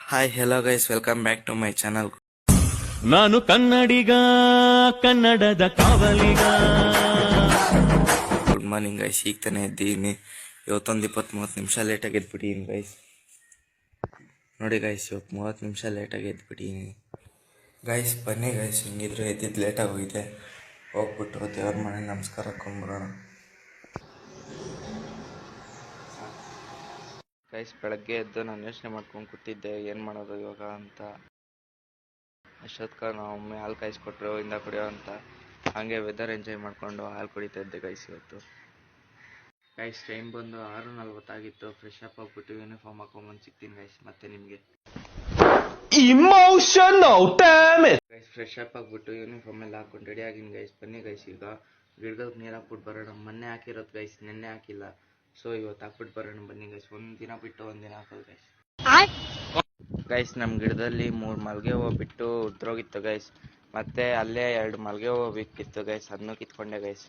Hi hello guys, welcome back to my channel. ನಾನು ಕನ್ನಡಿಗ, ಕನ್ನಡದ ಕಾವಲಿಗ. Good morning guys, ಈಗ ತಾನೇ ಎದ್ದೀನಿ. ಇವತ್ತೊಂದು 20-30 ನಿಮಿಷ ಲೇಟಾಗಿ ಎದ್ಬಿಟ್ಟಿದ್ದೀನಿ ಗೈಸ್. ನೋಡಿ ಗೈಸ್, ಇವತ್ತು 30 ನಿಮಿಷ ಲೇಟಾಗಿ ಎದ್ಬಿಟ್ಟಿದ್ದೀನಿ ಗೈಸ್. ಬನ್ನಿ ಗೈಸ್, ಹಿಂಗಿದ್ರು ಎದ್ದಿದ್ದು ಲೇಟಾಗಿ ಹೋಗಿದೆ. ಹೋಗ್ಬಿಟ್ಟು ದೇವ್ರ ಮನೆ ನಮಸ್ಕಾರ ಹಾಕೊಂಡ್ಬರೋಣ ಗೈಸ್. ಬೆಳಗ್ಗೆ ಎದ್ದು ನಾನು ಯೋಚನೆ ಮಾಡ್ಕೊಂಡು ಕೂತಿದ್ದೆ, ಏನು ಮಾಡೋದು ಇವಾಗ ಅಂತ. ಅಷ್ಟೊತ್ಕ ನಾವು ಒಮ್ಮೆ ಹಾಲು ಕಾಯಿಸ್ಕೊಟ್ರು ಇಂದ ಕುಡಿಯೋ ಅಂತ. ಹಾಗೆ ವೆದರ್ ಎಂಜಾಯ್ ಮಾಡಿಕೊಂಡು ಹಾಲು ಕುಡಿತಾ ಇದ್ದೆ ಗೈಸ್ ಇವತ್ತು. ಗೈಸ್ ಟೈಮ್ ಬಂದು 6:40 ಆಗಿತ್ತು. ಫ್ರೆಶ್ ಅಪ್ ಆಗ್ಬಿಟ್ಟು ಯೂನಿಫಾರ್ಮ್ ಹಾಕೊಂಬಂದು ಸಿಗ್ತೀನಿ ಗೈಸ್ ಮತ್ತೆ ನಿಮಗೆ. ಗೈಸ್ ಫ್ರೆಶ್ ಅಪ್ ಆಗ್ಬಿಟ್ಟು ಯೂನಿಫಾರ್ಮ್ ಎಲ್ಲ ಹಾಕೊಂಡು ರೆಡಿ ಆಗಿನಿ ಗೈಸ್. ಬನ್ನಿ ಗೈಸ್, ಈಗ ಗಿಡಗಳಿಗೆ ನೀರು ಹಾಕ್ಬಿಟ್ಟು ಬರೋಣ. ಮೊನ್ನೆ ಹಾಕಿರೋದು ಗೈಸ್, ನೆನ್ನೆ ಹಾಕಿಲ್ಲ. ಸೊ ಇವತ್ತು ಹಾಕ್ಬಿಟ್ಟು ಬರೋಣ ಬನ್ನಿ ಗೈಸ್. ಒಂದಿನ ಬಿಟ್ಟು ಒಂದಿನ ಹಾಕೋದು ಗೈಸ್. ಗೈಸ್ ನಮ್ಮ ಗಿಡದಲ್ಲಿ 3 ಮಲ್ಲಿಗೆ ಹೂವು ಬಿಟ್ಟು ಉದ್ರೋಗಿತ್ತು ಗೈಸ್. ಮತ್ತೆ ಅಲ್ಲೇ 2 ಮಲ್ಲಿಗೆ ಹೂವು ಬಿಟ್ಟಿತ್ತು ಗೈಸ್, ಅದನ್ನು ಕಿತ್ಕೊಂಡೆ ಗೈಸ್.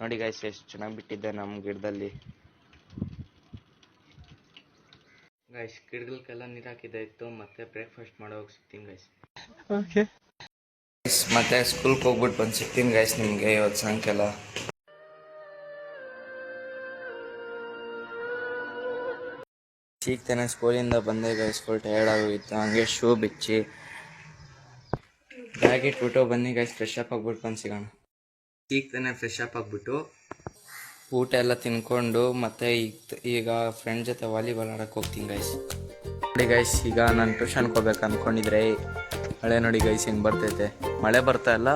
ನೋಡಿ ಗೈಸ್ ಎಷ್ಟು ಚೆನ್ನಾಗಿ ಬಿಟ್ಟಿದ್ದೆ ನಮ್ಮ ಗಿಡದಲ್ಲಿ ಗೈಸ್. ಗಿಡಗಳಿಗೆಲ್ಲ ನೀರು ಹಾಕಿದ್ದೆ ಇತ್ತು. ಮತ್ತೆ ಬ್ರೇಕ್ಫಾಸ್ಟ್ ಮಾಡೋಗಿ ಸಿಗ್ತೀನಿ ಗೈಸ್. ಮತ್ತೆ ಸ್ಕೂಲ್ಗೆ ಹೋಗ್ಬಿಟ್ಟು ಬಂದು ಸಿಗ್ತೀನಿ ಗೈಸ್ ನಿಮಗೆ ಇವತ್ತು ಸಾಯಂಕಾಲ. ಈಗ ತಾನೆ ಸ್ಕೂಲಿಂದ ಬಂದೆ ಗೈಸ್, ಫುಲ್ ಟಯರ್ಡ್ ಆಗೋಗಿತ್ತು. ಹಂಗೆ ಶೂ ಬಿಚ್ಚಿ ಬ್ಯಾಗ್ ಇಟ್ಬಿಟ್ಟು ಬನ್ನಿ ಗೈಸ್, ಫ್ರೆಶ್ ಅಪ್ ಆಗ್ಬಿಟ್ಟು ಬಂದು ಸಿಗೋಣ. ಈಗ ತಾನೆ ಫ್ರೆಶ್ ಅಪ್ ಆಗಿಬಿಟ್ಟು ಊಟ ಎಲ್ಲ ತಿನ್ಕೊಂಡು ಮತ್ತೆ ಈಗ ಫ್ರೆಂಡ್ ಜೊತೆ ವಾಲಿಬಾಲ್ ಆಡೋಕ್ಕೆ ಹೋಗ್ತೀನಿ ಗೈಸ್. ನೋಡಿ ಗೈಸ್, ಈಗ ನಾನು ಟ್ಯೂಷನ್ಗೆ ಹೋಗ್ಬೇಕು ಅಂದ್ಕೊಂಡಿದ್ರೆ ಮಳೆ ನೋಡಿ ಗೈಸ್ ಹೆಂಗೆ ಬರ್ತೈತೆ. ಮಳೆ ಬರ್ತಾ ಇಲ್ಲ,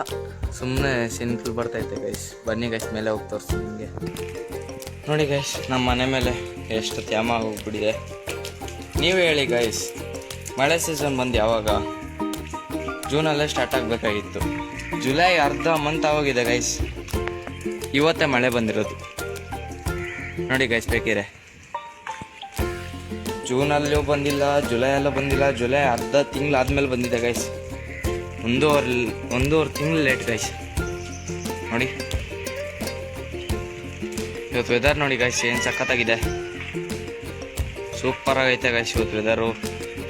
ಸುಮ್ಮನೆ ಸಿಂಪಲ್ ಬರ್ತೈತೆ ಗೈಸ್. ಬನ್ನಿ ಗೈಸ್, ಮೇಲೆ ಹೋಗಿ ತೋರಿಸ್ತೀನಿ ನಿಮಗೆ. ನೋಡಿ ಗೈಸ್, ನಮ್ಮ ಮನೆ ಮೇಲೆ ಎಷ್ಟು ತ್ಯಾಮ ಹೋಗ್ಬಿಟ್ಟಿದೆ. ನೀವು ಹೇಳಿ ಗೈಸ್, ಮಳೆ ಸೀಸನ್ ಬಂದು ಯಾವಾಗ? ಜೂನಲ್ಲೇ ಸ್ಟಾರ್ಟ್ ಆಗಬೇಕಾಗಿತ್ತು. ಜುಲೈ ಅರ್ಧ ಮಂತ್ ಆಗೋಗಿದೆ ಗೈಸ್, ಇವತ್ತೇ ಮಳೆ ಬಂದಿರೋದು. ನೋಡಿ ಗೈಸ್, ಬೇಕಿರೆ ಜೂನಲ್ಲೂ ಬಂದಿಲ್ಲ, ಜುಲೈಯಲ್ಲೂ ಬಂದಿಲ್ಲ. ಜುಲೈ ಅರ್ಧ ತಿಂಗಳಾದ್ಮೇಲೆ ಬಂದಿದೆ ಗೈಸ್. ಒಂದೂವರೆ ತಿಂಗಳು ಲೇಟ್ ಗೈಸ್. ನೋಡಿ ಇವತ್ತು ವೆದರ್ ನೋಡಿ ಗೈಸ್, ಏನು ಸಖತ್ತಾಗಿದೆ, ಸೂಪರ್ ಆಗೈತೆ ಗೈಸ್ ಇವತ್ತು ವೆದರು.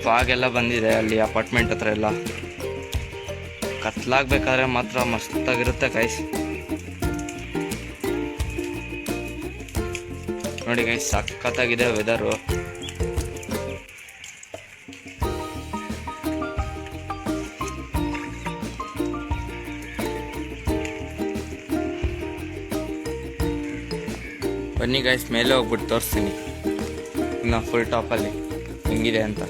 ಫಾಗ್ ಎಲ್ಲ ಬಂದಿದೆ ಅಲ್ಲಿ ಅಪಾರ್ಟ್ಮೆಂಟ್ ಹತ್ರ ಎಲ್ಲ. ಕತ್ಲಾಗಬೇಕಾದ್ರೆ ಮಾತ್ರ ಮಸ್ತಾಗಿರುತ್ತೆ ಗೈಸ್. ನೋಡಿ ಗೈಸ್, ಸಖತ್ತಾಗಿದೆ ವೆದರು. ಬನ್ನಿ ಗೈಸ್, ಮೇಲೆ ಹೋಗ್ಬಿಟ್ಟು ತೋರಿಸ್ತೀನಿ ಇನ್ನು ಫುಲ್ ಟಾಪಲ್ಲಿ ಹೆಂಗಿದೆ ಅಂತ.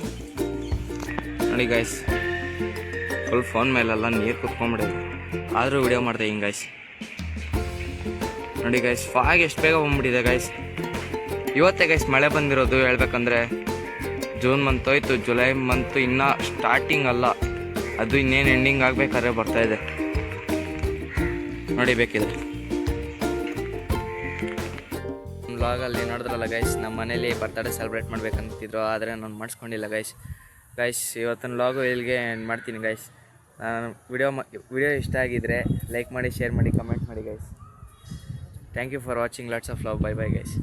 ನೋಡಿ ಗೈಸ್, ಫುಲ್ ಫೋನ್ ಮೇಲೆಲ್ಲ ನೀರು ಕುತ್ಕೊಂಡ್ಬಿಡಿದೆ, ಆದರೂ ವಿಡಿಯೋ ಮಾಡ್ದೆ ಹಿಂಗೆ ಗೈಸ್. ನೋಡಿ ಗೈಸ್, ಫಾಗ್ ಎಷ್ಟು ಬೇಗ ಬಂದ್ಬಿಟ್ಟಿದೆ ಗೈಸ್. ಇವತ್ತೇ ಗೈಸ್ ಮಳೆ ಬಂದಿರೋದು. ಹೇಳ್ಬೇಕಂದ್ರೆ ಜೂನ್ ಮಂತ್ ಹೋಯ್ತು, ಜುಲೈ ಮಂತು ಇನ್ನೂ ಸ್ಟಾರ್ಟಿಂಗ್ ಅಲ್ಲ, ಅದು ಇನ್ನೇನು ಎಂಡಿಂಗ್ ಆಗಬೇಕಾದ್ರೆ ಬರ್ತಾಯಿದೆ. ನೋಡಿ ಬೇಕಿದೆ ವ್ಲಾಗಲ್ಲಿ ನೋಡಿದ್ರಲ್ಲ ಗೈಸ್, ನಮ್ಮ ಮನೇಲಿ ಬರ್ತ್ಡೇ ಸೆಲೆಬ್ರೇಟ್ ಮಾಡ್ಬೇಕಂತಿದ್ರು, ಆದರೆ ನಾನು ಮಾಡಿಸ್ಕೊಂಡಿಲ್ಲ ಗೈಸ್. ಇವತ್ತಿನ ವ್ಲಾಗು ಇಲ್ಲಿಗೆ ಎಂಡ್ ಮಾಡ್ತೀನಿ ಗೈಸ್. ವಿಡಿಯೋ ಇಷ್ಟ ಆಗಿದ್ರೆ ಲೈಕ್ ಮಾಡಿ, ಶೇರ್ ಮಾಡಿ, ಕಮೆಂಟ್ ಮಾಡಿ guys. Thank you for watching. Lots of love. Bye bye guys.